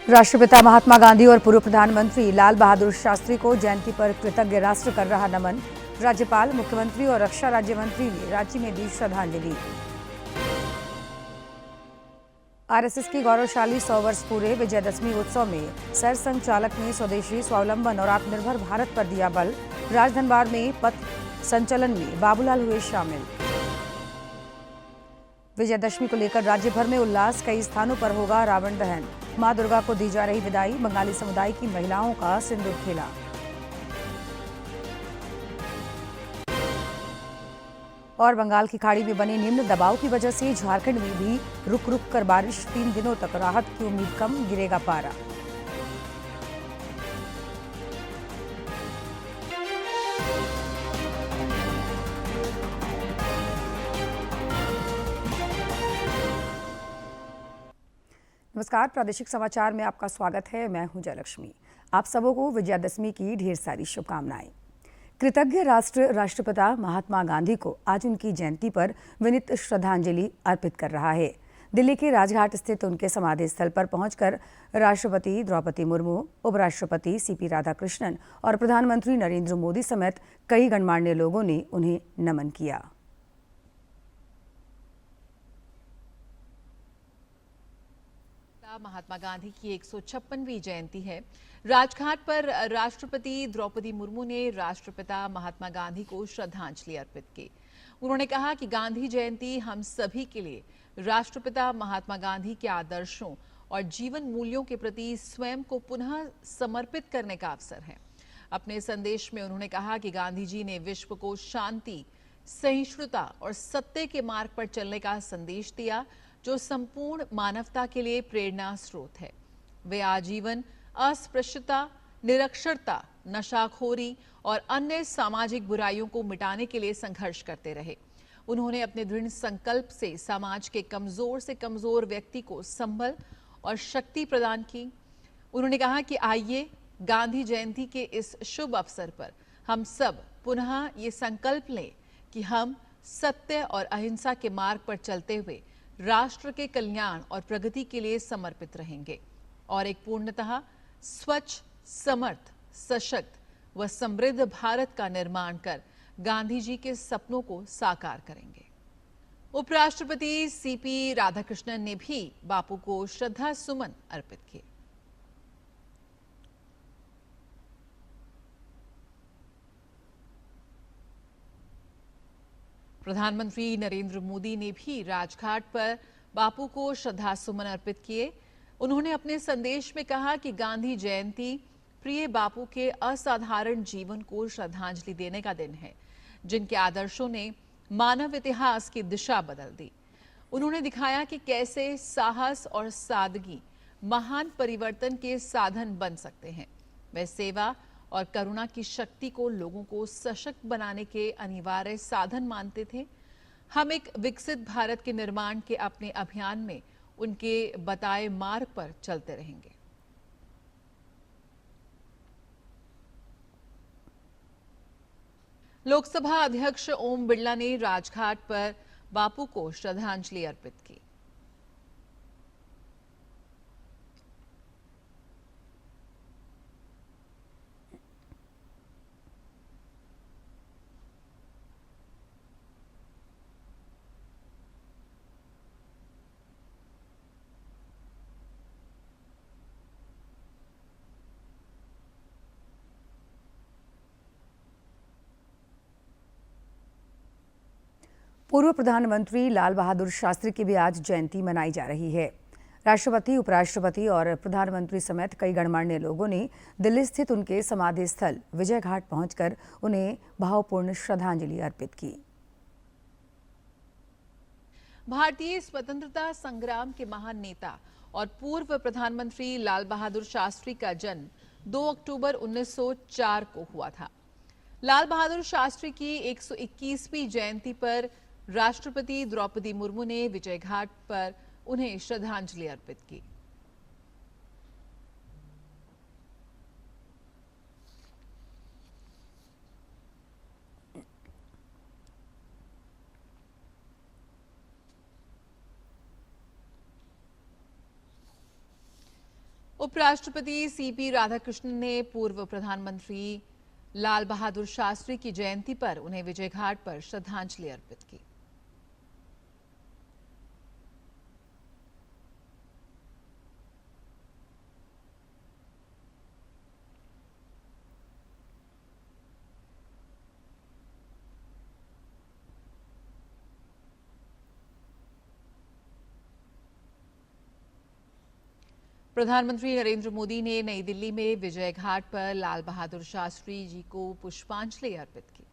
राष्ट्रपिता महात्मा गांधी और पूर्व प्रधानमंत्री लाल बहादुर शास्त्री को जयंती पर कृतज्ञ राष्ट्र कर रहा नमन। राज्यपाल, मुख्यमंत्री और रक्षा राज्य मंत्री ने रांची में दी श्रद्धांजलि। आरएसएस की गौरवशाली 100 वर्ष पूरे विजयदशमी उत्सव में सरसंघचालक ने स्वदेशी, स्वावलंबन और आत्मनिर्भर भारत पर दिया बल। राजधनबार में पथ संचलन में बाबूलाल हुए शामिल। विजयदशमी को लेकर राज्य भर में उल्लास, कई स्थानों पर होगा रावण दहन। मां दुर्गा को दी जा रही विदाई, बंगाली समुदाय की महिलाओं का सिंदूर खेला। और बंगाल की खाड़ी में बने निम्न दबाव की वजह से झारखंड में भी रुक रुक कर बारिश, 3 दिनों तक राहत की उम्मीद कम, गिरेगा पारा। नमस्कार, प्रादेशिक समाचार में आपका स्वागत है। मैं हूं जयलक्ष्मी। आप सबों को विजयादशमी की ढेर सारी शुभकामनाएं। कृतज्ञ राष्ट्र राष्ट्रपिता महात्मा गांधी को आज उनकी जयंती पर विनीत श्रद्धांजलि अर्पित कर रहा है। दिल्ली के राजघाट स्थित उनके समाधि स्थल पर पहुंचकर राष्ट्रपति द्रौपदी मुर्मू, उपराष्ट्रपति सीपी राधाकृष्णन और प्रधानमंत्री नरेंद्र मोदी समेत कई गणमान्य लोगों ने उन्हें नमन किया। महात्मा गांधी की 156वीं जयंती है। राजघाट पर राष्ट्रपति द्रौपदी मुर्मू ने राष्ट्रपिता महात्मा गांधी को श्रद्धांजलि अर्पित की। उन्होंने कहा कि गांधी जयंती हम सभी के लिए राष्ट्रपिता महात्मा गांधी के आदर्शों और जीवन मूल्यों के प्रति स्वयं को पुनः समर्पित करने का अवसर है। अपने संदेश में उन्होंने कहा कि गांधी जी ने विश्व को शांति, सहिष्णुता और सत्य के मार्ग पर चलने का संदेश दिया, जो संपूर्ण मानवता के लिए प्रेरणा स्रोत है। वे आजीवन अस्पृश्यता, निरक्षरता, नशाखोरी और अन्य सामाजिक बुराइयों को मिटाने के लिए संघर्ष करते रहे। उन्होंने अपने दृढ़ संकल्प से समाज के कमजोर से कमजोर व्यक्ति को संबल और शक्ति प्रदान की। उन्होंने कहा कि आइए गांधी जयंती के इस शुभ अवसर पर हम सब पुनः ये संकल्प लें कि हम सत्य और अहिंसा के मार्ग पर चलते हुए राष्ट्र के कल्याण और प्रगति के लिए समर्पित रहेंगे और एक पूर्णतः स्वच्छ, समर्थ, सशक्त व समृद्ध भारत का निर्माण कर गांधी जी के सपनों को साकार करेंगे। उपराष्ट्रपति सीपी राधाकृष्णन ने भी बापू को श्रद्धा सुमन अर्पित किए। प्रधानमंत्री नरेंद्र मोदी ने भी राजघाट पर बापू को श्रद्धासुमन अर्पित किए। उन्होंने अपने संदेश में कहा कि गांधी जयंती प्रिय बापू के असाधारण जीवन को श्रद्धांजलि देने का दिन है, जिनके आदर्शों ने मानव इतिहास की दिशा बदल दी। उन्होंने दिखाया कि कैसे साहस और सादगी महान परिवर्तन के साधन बन सकते हैं। वे सेवा और करुणा की शक्ति को लोगों को सशक्त बनाने के अनिवार्य साधन मानते थे। हम एक विकसित भारत के निर्माण के अपने अभियान में उनके बताए मार्ग पर चलते रहेंगे। लोकसभा अध्यक्ष ओम बिरला ने राजघाट पर बापू को श्रद्धांजलि अर्पित की। पूर्व प्रधानमंत्री लाल बहादुर शास्त्री की भी आज जयंती मनाई जा रही है। राष्ट्रपति, उपराष्ट्रपति और प्रधानमंत्री समेत कई गणमान्य लोगों ने दिल्ली स्थित उनके समाधि स्थल विजय घाट पहुंचकर उन्हें भावपूर्ण श्रद्धांजलि अर्पित की। भारतीय स्वतंत्रता संग्राम के महान नेता और पूर्व प्रधानमंत्री लाल बहादुर शास्त्री का जन्म 2 अक्टूबर 1904 को हुआ था। लाल बहादुर शास्त्री की 121वीं जयंती पर राष्ट्रपति द्रौपदी मुर्मू ने विजय घाट पर उन्हें श्रद्धांजलि अर्पित की। उपराष्ट्रपति सीपी राधाकृष्णन ने पूर्व प्रधानमंत्री लाल बहादुर शास्त्री की जयंती पर उन्हें विजय घाट पर श्रद्धांजलि अर्पित की। प्रधानमंत्री नरेंद्र मोदी ने नई दिल्ली में विजय घाट पर लाल बहादुर शास्त्री जी को पुष्पांजलि अर्पित की।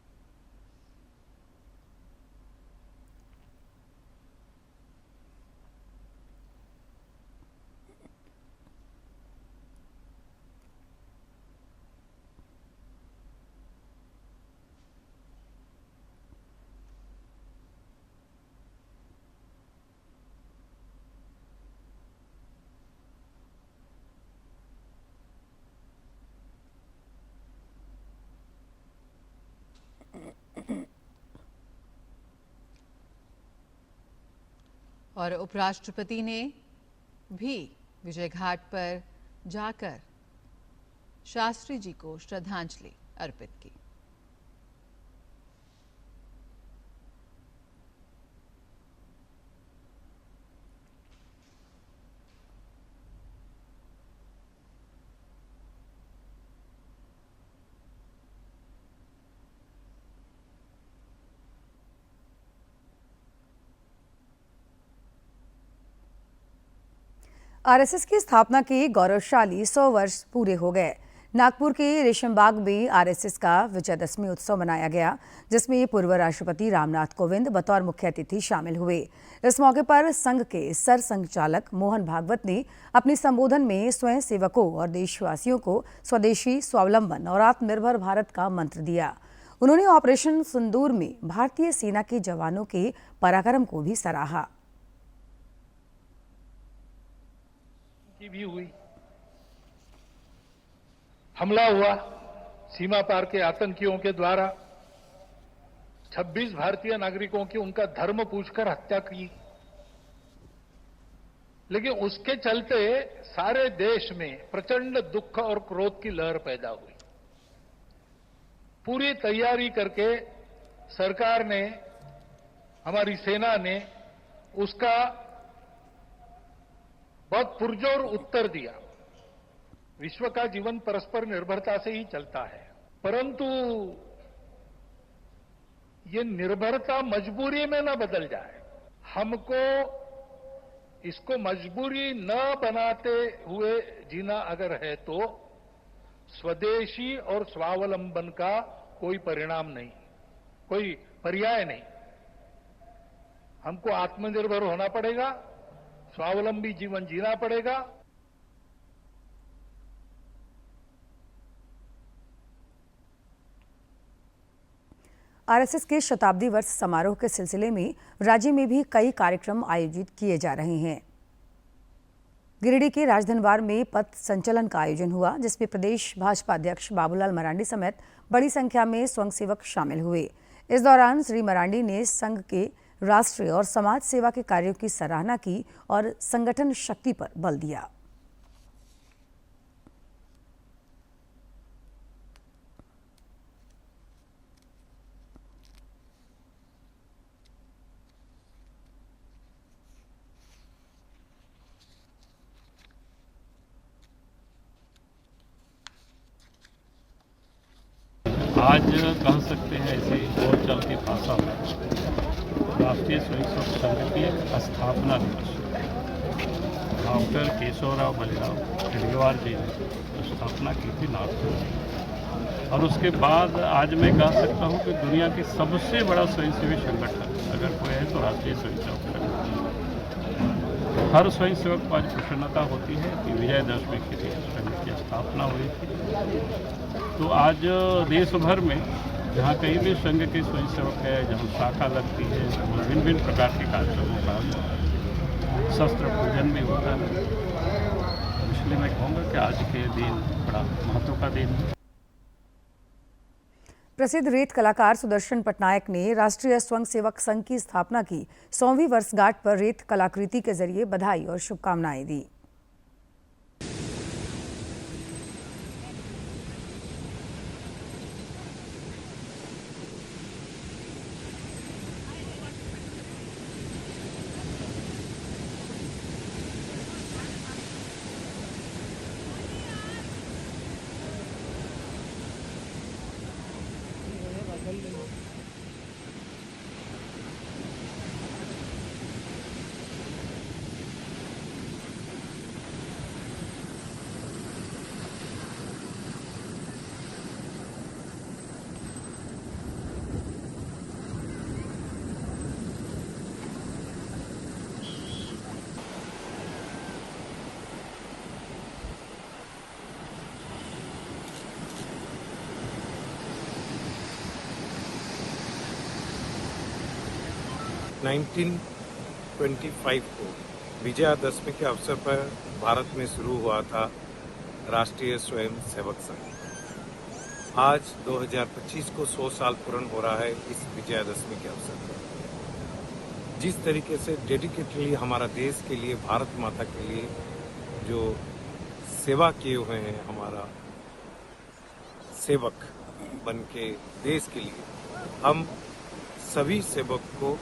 और उपराष्ट्रपति ने भी विजय घाट पर जाकर शास्त्री जी को श्रद्धांजलि अर्पित की। आरएसएस की स्थापना के गौरवशाली 100 वर्ष पूरे हो गए। नागपुर के रेशमबाग में आरएसएस का विजयादशमी उत्सव मनाया गया, जिसमें पूर्व राष्ट्रपति रामनाथ कोविंद बतौर मुख्य अतिथि शामिल हुए। इस मौके पर संघ के सरसंघचालक मोहन भागवत ने अपने संबोधन में स्वयं सेवकों और देशवासियों को स्वदेशी, स्वावलंबन और आत्मनिर्भर भारत का मंत्र दिया। उन्होंने ऑपरेशन सिंदूर में भारतीय सेना के जवानों के पराक्रम को भी सराहा। भी हुई, हमला हुआ, सीमा पार के आतंकियों के द्वारा 26 भारतीय नागरिकों की उनका धर्म पूछकर हत्या की। लेकिन उसके चलते सारे देश में प्रचंड दुख और क्रोध की लहर पैदा हुई। पूरी तैयारी करके सरकार ने, हमारी सेना ने उसका बहुत पुरजोर उत्तर दिया। विश्व का जीवन परस्पर निर्भरता से ही चलता है, परंतु ये निर्भरता मजबूरी में न बदल जाए। हमको इसको मजबूरी न बनाते हुए जीना अगर है तो स्वदेशी और स्वावलंबन का कोई परिणाम नहीं, कोई पर्याय नहीं। हमको आत्मनिर्भर होना पड़ेगा, स्वावलंबी जीवन जीना पड़ेगा। आरएसएस के शताब्दी वर्ष समारोह के सिलसिले में राज्य में भी कई कार्यक्रम आयोजित किए जा रहे हैं। गिरिडीह के राजधनवार में पथ संचलन का आयोजन हुआ, जिसमें प्रदेश भाजपा अध्यक्ष बाबूलाल मरांडी समेत बड़ी संख्या में स्वयंसेवक शामिल हुए। इस दौरान श्री मरांडी ने संघ के राष्ट्रीय और समाज सेवा के कार्यों की सराहना की और संगठन शक्ति पर बल दिया। आज कह सकते हैं ऐसे बोल चाल की भाषा में राष्ट्रीय स्वयंसेवक संघ की स्थापना दिवस डॉक्टर केशवराव बलिराव हेडगेवार जी ने स्थापना की थी नागपुर। और उसके बाद आज मैं कह सकता हूँ कि दुनिया की सबसे बड़ा स्वयंसेवी संगठन अगर कोई है तो राष्ट्रीय स्वयंसेवक संघ। हर स्वयंसेवक को आज प्रसन्नता होती है कि विजयदशमी के दिन संघ की स्थापना हुई थी। तो आज देश भर में जहाँ कहीं भी संघ के स्वयंसेवक है, जहाँ शाखा लगती है, विभिन्न विभिन्न प्रकार के कार्यक्रमों का शस्त्र पूजन भी होता है। इसलिए मैं कहूँगा कि आज के दिन बड़ा महत्व का दिन है। प्रसिद्ध रेत कलाकार सुदर्शन पटनायक ने राष्ट्रीय स्वयंसेवक संघ की स्थापना की 100वीं वर्षगांठ पर रेत कलाकृति के जरिए बधाई और शुभकामनाएं दी। 1925 को विजयादशमी के अवसर पर भारत में शुरू हुआ था राष्ट्रीय स्वयं सेवक संघ। आज 2025 को 100 साल पूर्ण हो रहा है इस विजयादशमी के अवसर पर। जिस तरीके से डेडिकेटली हमारा देश के लिए, भारत माता के लिए जो सेवा किए हुए हैं, हमारा सेवक बन के देश के लिए, हम सभी सेवक को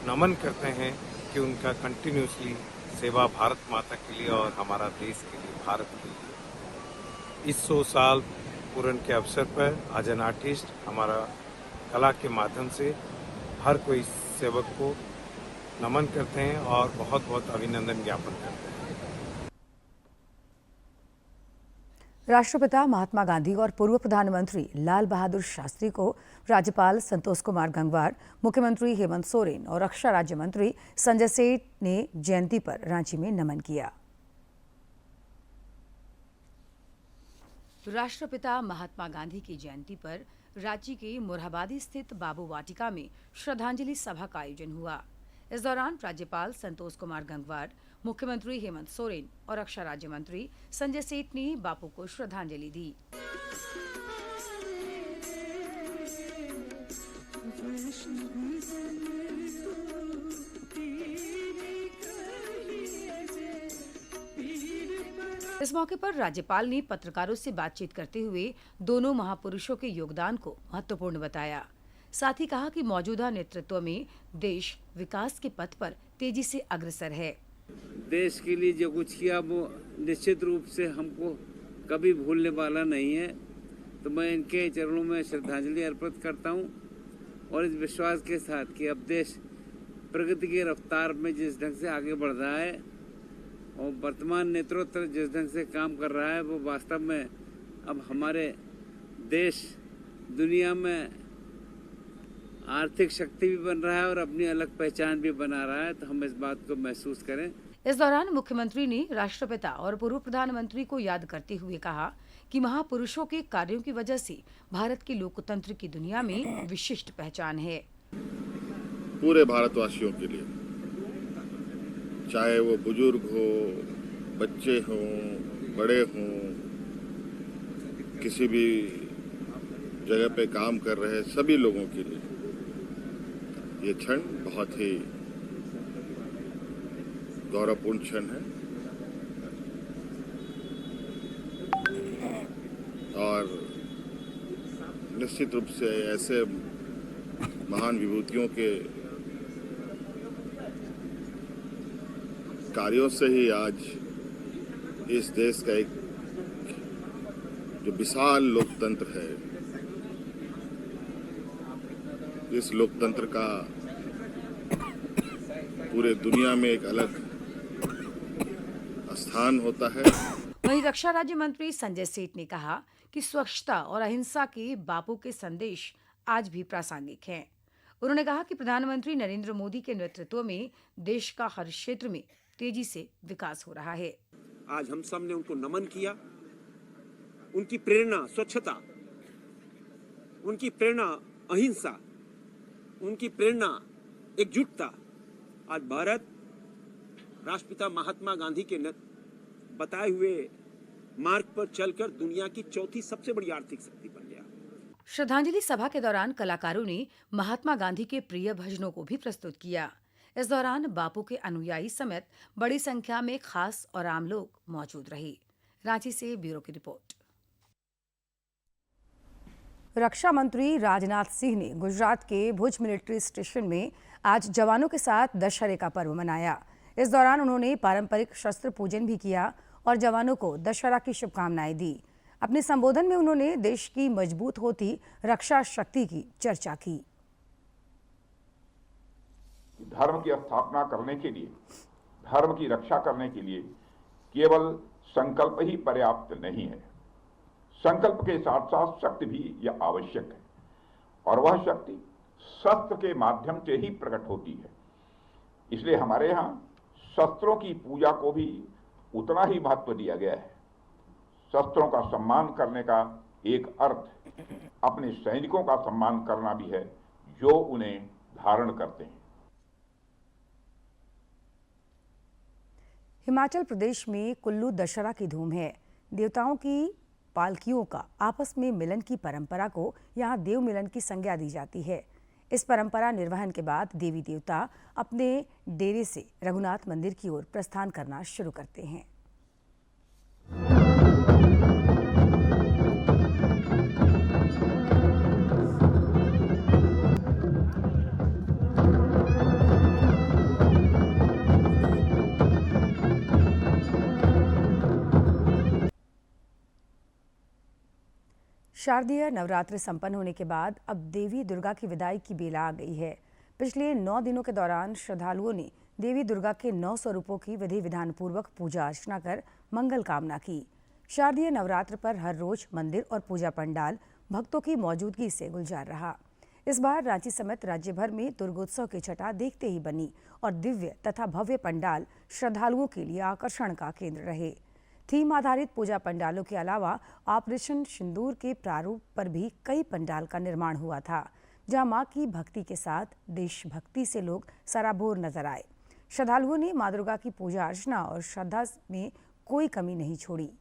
नमन करते हैं कि उनका कंटिन्यूसली सेवा भारत माता के लिए और हमारा देश के लिए, भारत के लिए। इस 100 साल पूर्ण के अवसर पर एज एन आर्टिस्ट हमारा कला के माध्यम से हर कोई सेवक को नमन करते हैं और बहुत बहुत अभिनंदन ज्ञापन करते हैं। राष्ट्रपिता महात्मा गांधी और पूर्व प्रधानमंत्री लाल बहादुर शास्त्री को राज्यपाल संतोष कुमार गंगवार, मुख्यमंत्री हेमंत सोरेन और रक्षा राज्य मंत्री संजय सेठ ने जयंती पर रांची में नमन किया। राष्ट्रपिता महात्मा गांधी की जयंती पर रांची के मोरहाबादी स्थित बाबू वाटिका में श्रद्धांजलि सभा का आयोजन हुआ। इस दौरान राज्यपाल संतोष कुमार गंगवार, मुख्यमंत्री हेमंत सोरेन और रक्षा राज्य मंत्री संजय सेठ ने बापू को श्रद्धांजलि दी। इस मौके पर राज्यपाल ने पत्रकारों से बातचीत करते हुए दोनों महापुरुषों के योगदान को महत्वपूर्ण बताया। साथ ही कहा कि मौजूदा नेतृत्व में देश विकास के पथ पर तेजी से अग्रसर है। देश के लिए जो कुछ किया वो निश्चित रूप से हमको कभी भूलने वाला नहीं है, तो मैं इनके चरणों में श्रद्धांजलि अर्पित करता हूं और इस विश्वास के साथ कि अब देश प्रगति की रफ्तार में जिस ढंग से आगे बढ़ रहा है और वर्तमान नेतृत्व जिस ढंग से काम कर रहा है, वो वास्तव में अब हमारे देश दुनिया में आर्थिक शक्ति भी बन रहा है और अपनी अलग पहचान भी बना रहा है, तो हम इस बात को महसूस करें। इस दौरान मुख्यमंत्री ने राष्ट्रपिता और पूर्व प्रधानमंत्री को याद करते हुए कहा कि महापुरुषों के कार्यों की वजह से भारत के लोकतंत्र की दुनिया में विशिष्ट पहचान है। पूरे भारतवासियों के लिए, चाहे वो बुजुर्ग हो, बच्चे हों, बड़े हों, किसी भी जगह पे काम कर रहे सभी लोगों के लिए ये क्षण बहुत ही गौरवपूर्ण क्षण है और निश्चित रूप से ऐसे महान विभूतियों के कार्यों से ही आज इस देश का एक जो विशाल लोकतंत्र है, इस लोकतंत्र का पूरे दुनिया में एक अलग स्थान होता है। वहीं रक्षा राज्य मंत्री संजय सेठ ने कहा कि स्वच्छता और अहिंसा के बापू के संदेश आज भी प्रासंगिक हैं। उन्होंने कहा कि प्रधानमंत्री नरेंद्र मोदी के नेतृत्व में देश का हर क्षेत्र में तेजी से विकास हो रहा है। आज हम सब ने उनको नमन किया। उनकी प्रेरणा स्वच्छता, उनकी प्रेरणा अहिंसा, उनकी प्रेरणा एकजुटता, आज भारत राष्ट्रपिता महात्मा गांधी के बताए हुए मार्ग पर चलकर दुनिया की चौथी सबसे बड़ी आर्थिक शक्ति बन गया। श्रद्धांजलि सभा के दौरान कलाकारों ने महात्मा गांधी के प्रिय भजनों को भी प्रस्तुत किया। इस दौरान बापू के अनुयायी समेत बड़ी संख्या में खास और आम लोग मौजूद रहे। रांची से ब्यूरो की रिपोर्ट। रक्षा मंत्री राजनाथ सिंह ने गुजरात के भुज मिलिट्री स्टेशन में आज जवानों के साथ दशहरे का पर्व मनाया। इस दौरान उन्होंने पारंपरिक शस्त्र पूजन भी किया और जवानों को दशहरा की शुभकामनाएं दी। अपने संबोधन में उन्होंने देश की मजबूत होती रक्षा शक्ति की चर्चा की। धर्म की स्थापना करने के लिए, धर्म की रक्षा करने के लिए केवल संकल्प ही पर्याप्त नहीं है, संकल्प के साथ साथ शक्ति भी यह आवश्यक है और वह शक्ति शस्त्र के माध्यम से ही प्रकट होती है। इसलिए हमारे यहाँ शस्त्रों की पूजा को भी उतना ही महत्व दिया गया है। शस्त्रों का सम्मान करने का एक अर्थ अपने सैनिकों का सम्मान करना भी है जो उन्हें धारण करते हैं। हिमाचल प्रदेश में कुल्लू दशहरा की धूम है। देवताओं की पालकियों का आपस में मिलन की परंपरा को यहाँ देव मिलन की संज्ञा दी जाती है। इस परंपरा निर्वहन के बाद देवी देवता अपने डेरे से रघुनाथ मंदिर की ओर प्रस्थान करना शुरू करते हैं। शारदीय नवरात्र संपन्न होने के बाद अब देवी दुर्गा की विदाई की बेला आ गई है। पिछले 9 दिनों के दौरान श्रद्धालुओं ने देवी दुर्गा के 9 स्वरूपों की विधि विधान पूर्वक पूजा अर्चना कर मंगल कामना की। शारदीय नवरात्र पर हर रोज मंदिर और पूजा पंडाल भक्तों की मौजूदगी से गुलजार रहा। इस बार रांची समेत राज्य भर में दुर्गोत्सव की छटा देखते ही बनी और दिव्य तथा भव्य पंडाल श्रद्धालुओं के लिए आकर्षण का केंद्र रहे। थीम आधारित पूजा पंडालों के अलावा ऑपरेशन सिंदूर के प्रारूप पर भी कई पंडाल का निर्माण हुआ था, जहां मां की भक्ति के साथ देशभक्ति से लोग सराबोर नजर आए। श्रद्धालुओं ने मां दुर्गा की पूजा अर्चना और श्रद्धा में कोई कमी नहीं छोड़ी।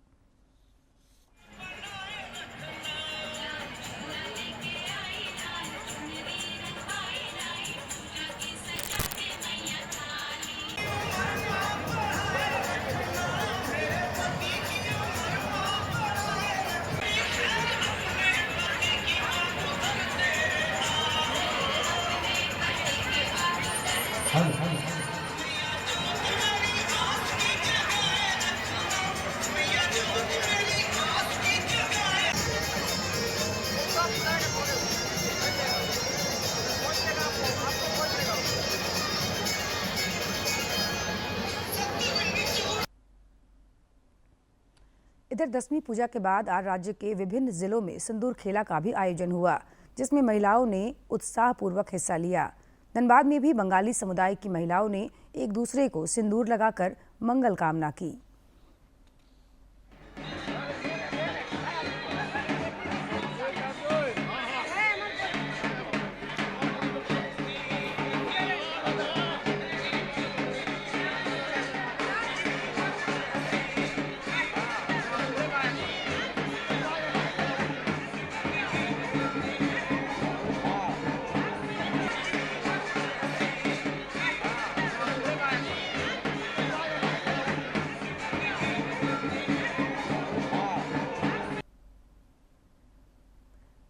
इधर 10वीं पूजा के बाद आज राज्य के विभिन्न जिलों में सिंदूर खेला का भी आयोजन हुआ, जिसमें महिलाओं ने उत्साहपूर्वक हिस्सा लिया। धनबाद में भी बंगाली समुदाय की महिलाओं ने एक दूसरे को सिंदूर लगाकर मंगल कामना की।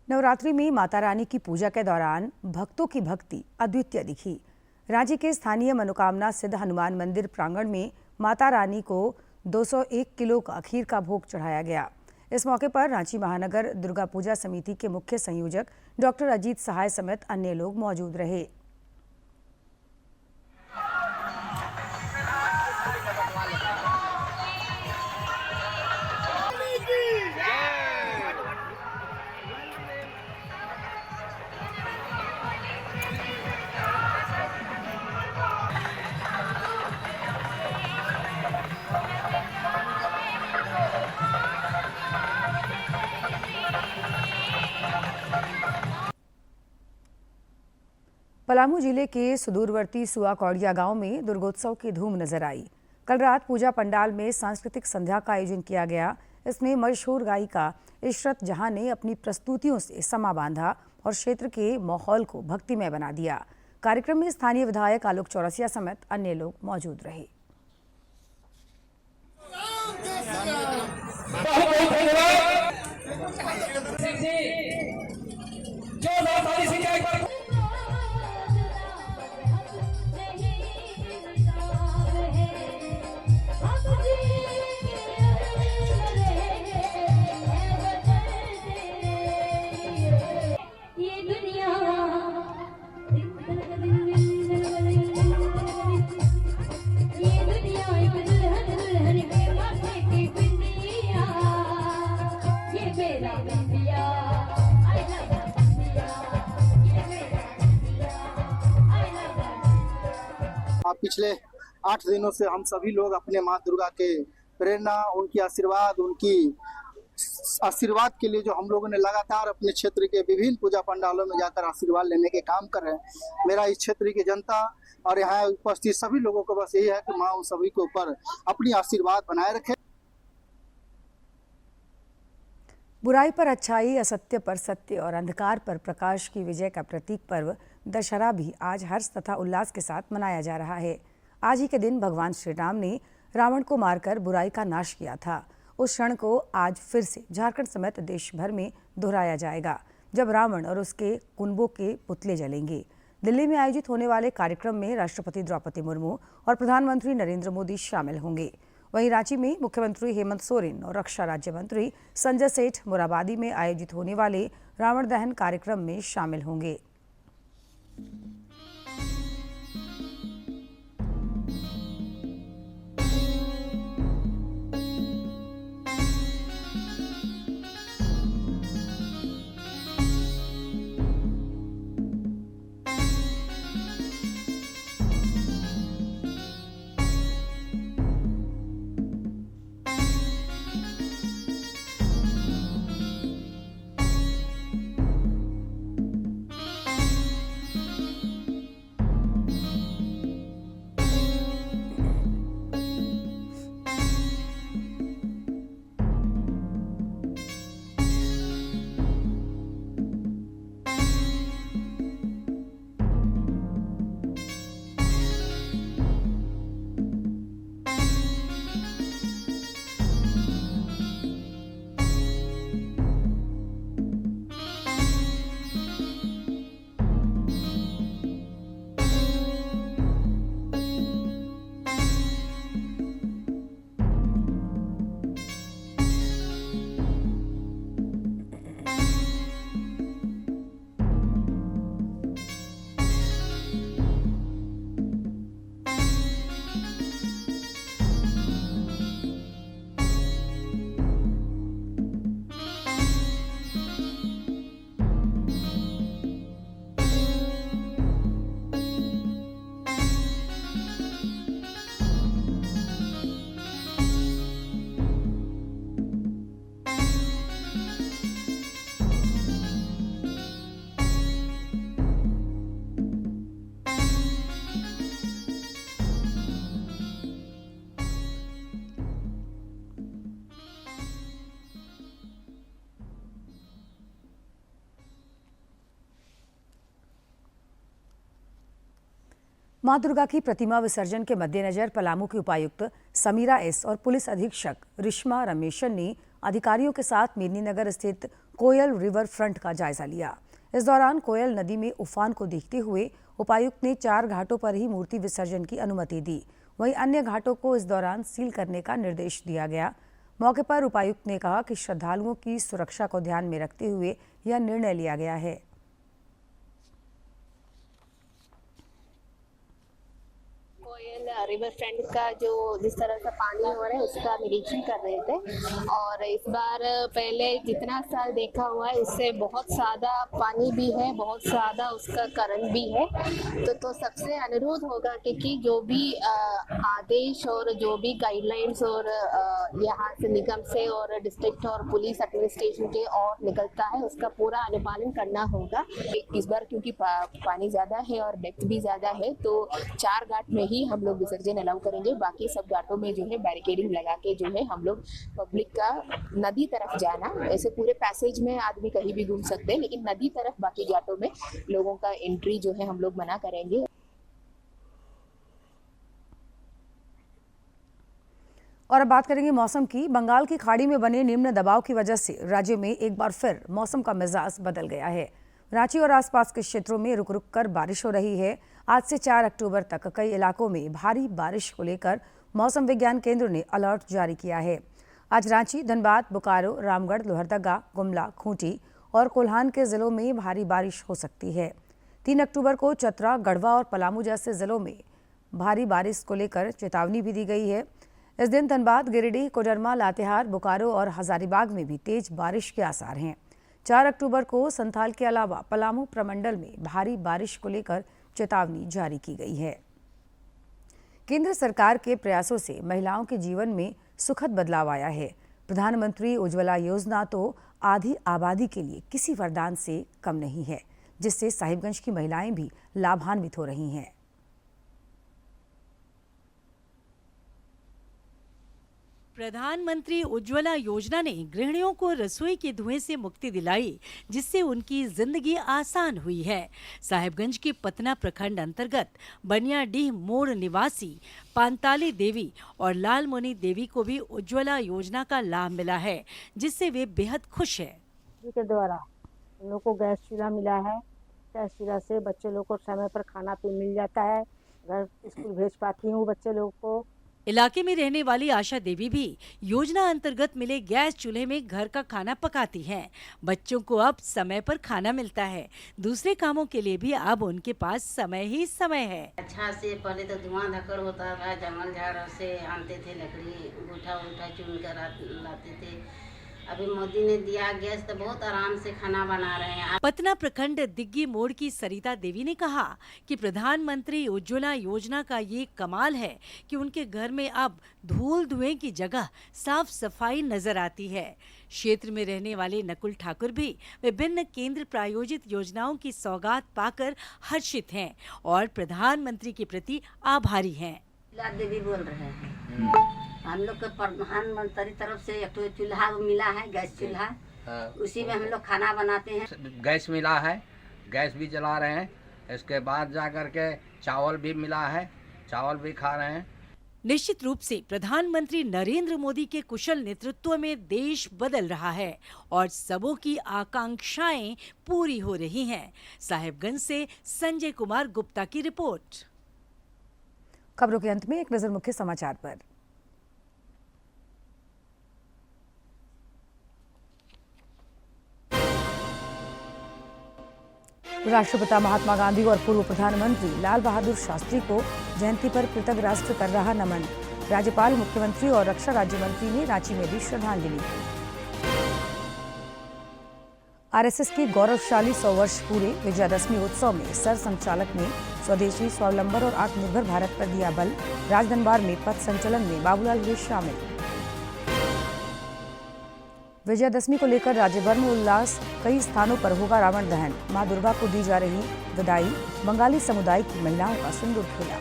नवरात्रि में माता रानी की पूजा के दौरान भक्तों की भक्ति अद्वितीय दिखी। रांची के स्थानीय मनोकामना सिद्ध हनुमान मंदिर प्रांगण में माता रानी को 201 किलो का खीर का भोग चढ़ाया गया। इस मौके पर रांची महानगर दुर्गा पूजा समिति के मुख्य संयोजक डॉक्टर अजीत सहाय समेत अन्य लोग मौजूद रहे। पलामू जिले के सुदूरवर्ती सुआ कौड़िया गांव में दुर्गोत्सव की धूम नजर आई। कल रात पूजा पंडाल में सांस्कृतिक संध्या का आयोजन किया गया। इसमें मशहूर गायिका इशरत जहां ने अपनी प्रस्तुतियों से समा बांधा और क्षेत्र के माहौल को भक्तिमय बना दिया। कार्यक्रम में स्थानीय विधायक आलोक चौरसिया समेत अन्य लोग मौजूद रहे। पिछले 8 दिनों से हम सभी लोग अपने माँ दुर्गा के प्रेरणा, उनकी आशीर्वाद के लिए जो हम लोगों ने लगातार अपने क्षेत्र के विभिन्न पूजा पंडालों में जाकर आशीर्वाद लेने के काम कर रहे हैं। मेरा इस क्षेत्र की जनता और यहाँ उपस्थित सभी लोगों को बस यही है कि माँ उन सभी के ऊपर अपनी आशीर्वाद बनाए रखे। बुराई पर अच्छाई, असत्य पर सत्य और अंधकार पर प्रकाश की विजय का प्रतीक पर्व दशहरा भी आज हर्ष तथा उल्लास के साथ मनाया जा रहा है। आज ही के दिन भगवान श्री राम ने रावण को मारकर बुराई का नाश किया था। उस क्षण को आज फिर से झारखंड समेत देश भर में दोहराया जाएगा, जब रावण और उसके कुंभों के पुतले जलेंगे। दिल्ली में आयोजित होने वाले कार्यक्रम में राष्ट्रपति द्रौपदी मुर्मू और प्रधानमंत्री नरेंद्र मोदी शामिल होंगे। वहीं रांची में मुख्यमंत्री हेमंत सोरेन और रक्षा राज्य मंत्री संजय सेठ मोराबादी में आयोजित होने वाले रावण दहन कार्यक्रम में शामिल होंगे। मां दुर्गा की प्रतिमा विसर्जन के मद्देनजर पलामू की उपायुक्त समीरा एस और पुलिस अधीक्षक रिश्मा रमेशन ने अधिकारियों के साथ मेदिनीनगर स्थित कोयल रिवर फ्रंट का जायजा लिया। इस दौरान कोयल नदी में उफान को देखते हुए उपायुक्त ने 4 घाटों पर ही मूर्ति विसर्जन की अनुमति दी। वहीं अन्य घाटों को इस दौरान सील करने का निर्देश दिया गया। मौके पर उपायुक्त ने कहा कि श्रद्धालुओं की सुरक्षा को ध्यान में रखते हुए यह निर्णय लिया गया है। रिवर फ्रंट का जो जिस तरह से पानी हो रहा है उसका निरीक्षण कर रहे थे, और इस बार पहले जितना साल देखा हुआ है उससे बहुत ज़्यादा पानी भी है, बहुत ज़्यादा उसका करंट भी है। तो सबसे अनुरोध होगा कि जो भी आदेश और जो भी गाइडलाइंस और यहाँ से निगम से और डिस्ट्रिक्ट और पुलिस एडमिनिस्ट्रेशन के और निकलता है उसका पूरा अनुपालन करना होगा। इस बार क्योंकि पानी ज़्यादा है और डेप्थ भी ज़्यादा है तो 4 घाट में ही हम लोग विसर्जन अलाउ करेंगे। बाकी सब घाटों में जो है बैरिकेडिंग लगा के जो है हम लोग पब्लिक का नदी तरफ जाना, ऐसे पूरे पैसेज में आदमी कहीं भी घूम सकते हैं, लेकिन नदी तरफ बाकी घाटों में लोगों का एंट्री जो है हम लोग मना करेंगे। और अब बात करेंगे मौसम की। बंगाल की खाड़ी में बने निम्न दबाव की वजह से राज्य में एक बार फिर मौसम का मिजाज बदल गया है। रांची और आसपास के क्षेत्रों में रुक रुक कर बारिश हो रही है। आज से 4 अक्टूबर तक कई इलाकों में भारी बारिश को लेकर मौसम विज्ञान केंद्र ने अलर्ट जारी किया है। आज रांची, धनबाद, बोकारो, रामगढ़, लोहरदगा, गुमला, खूंटी और कोल्हान के जिलों में भारी बारिश हो सकती है। 3 अक्टूबर को चतरा, गढ़वा और पलामू जैसे जिलों में भारी बारिश को लेकर चेतावनी भी दी गई है। इस दिन धनबाद, गिरिडीह, कोडरमा, लातेहार, बोकारो और हजारीबाग में भी तेज बारिश के आसार हैं। 4 अक्टूबर को संथाल के अलावा पलामू प्रमंडल में भारी बारिश को लेकर चेतावनी जारी की गई है। केंद्र सरकार के प्रयासों से महिलाओं के जीवन में सुखद बदलाव आया है। प्रधानमंत्री उज्ज्वला योजना तो आधी आबादी के लिए किसी वरदान से कम नहीं है, जिससे साहिबगंज की महिलाएं भी लाभान्वित हो रही हैं। प्रधानमंत्री उज्ज्वला योजना ने गृहिणियों को रसोई के धुएं से मुक्ति दिलाई, जिससे उनकी जिंदगी आसान हुई है। साहिबगंज के पतना प्रखंड अंतर्गत बनियाडीह मोड़ निवासी पांताली देवी और लालमुनि देवी को भी उज्ज्वला योजना का लाभ मिला है, जिससे वे बेहद खुश है। के द्वारा हम लोग को गैस चूल्हा मिला है। गैस चूल्हा से बच्चे लोग को समय पर खाना भी मिल जाता है, घर स्कूल भेज पाती हूँ बच्चे लोग को। इलाके में रहने वाली आशा देवी भी योजना अंतर्गत मिले गैस चूल्हे में घर का खाना पकाती हैं। बच्चों को अब समय पर खाना मिलता है, दूसरे कामों के लिए भी अब उनके पास समय ही समय है। अच्छा से पहले तो धुआं धक्कर होता था, जंगल झाड़ से आनते थे लकड़ी, गूठा उठा चुन कर लाते थे। अभी मोदी ने दिया गैस तो बहुत आराम से खाना बना रहे हैं। पतना प्रखंड दिग्गी मोड़ की सरिता देवी ने कहा कि प्रधानमंत्री उज्ज्वला योजना का ये कमाल है कि उनके घर में अब धूल धुएं की जगह साफ सफाई नजर आती है। क्षेत्र में रहने वाले नकुल ठाकुर भी विभिन्न केंद्र प्रायोजित योजनाओं की सौगात पाकर हर्षित हैं और प्रधानमंत्री के प्रति आभारी हैं। देवी बोल रहे हैं, हम लोग को प्रधानमंत्री तरफ से एक चूल्हा मिला है, गैस चूल्हा, उसी में हम लोग खाना बनाते हैं। गैस मिला है, गैस भी जला रहे हैं। इसके बाद जाकर के चावल भी मिला है, चावल भी खा रहे हैं। निश्चित रूप से प्रधानमंत्री नरेंद्र मोदी के कुशल नेतृत्व में देश बदल रहा है और सबों की आकांक्षाएं पूरी हो रही हैं। साहिबगंज से संजय कुमार गुप्ता की रिपोर्ट। खबरों के अंत में एक नजर मुख्य समाचार पर। राष्ट्रपिता महात्मा गांधी और पूर्व प्रधानमंत्री लाल बहादुर शास्त्री को जयंती पर कृतज्ञ राष्ट्र कर रहा नमन। राज्यपाल, मुख्यमंत्री और रक्षा राज्य मंत्री ने रांची में दी श्रद्धांजलि। आरएसएस के गौरवशाली 100 वर्ष पूरे विजयादशमी उत्सव में सर संचालक ने स्वदेशी, स्वावलंबन और आत्मनिर्भर भारत पर दिया बल। राजदरबार में पथ संचलन में बाबूलाल हुए शामिल। विजयादशमी को लेकर राज्य भर में उल्लास, कई स्थानों पर होगा रावण दहन। मां दुर्गा को दी जा रही विदाई, बंगाली समुदाय की महिलाओं का सिंदूर खेला।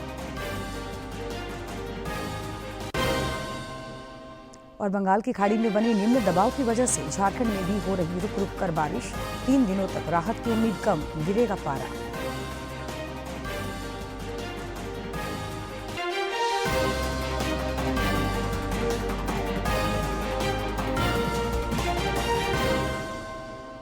और बंगाल की खाड़ी में बनी निम्न दबाव की वजह से झारखंड में भी हो रही रुक रुक कर बारिश। 3 दिनों तक राहत की उम्मीद कम, गिरेगा पारा।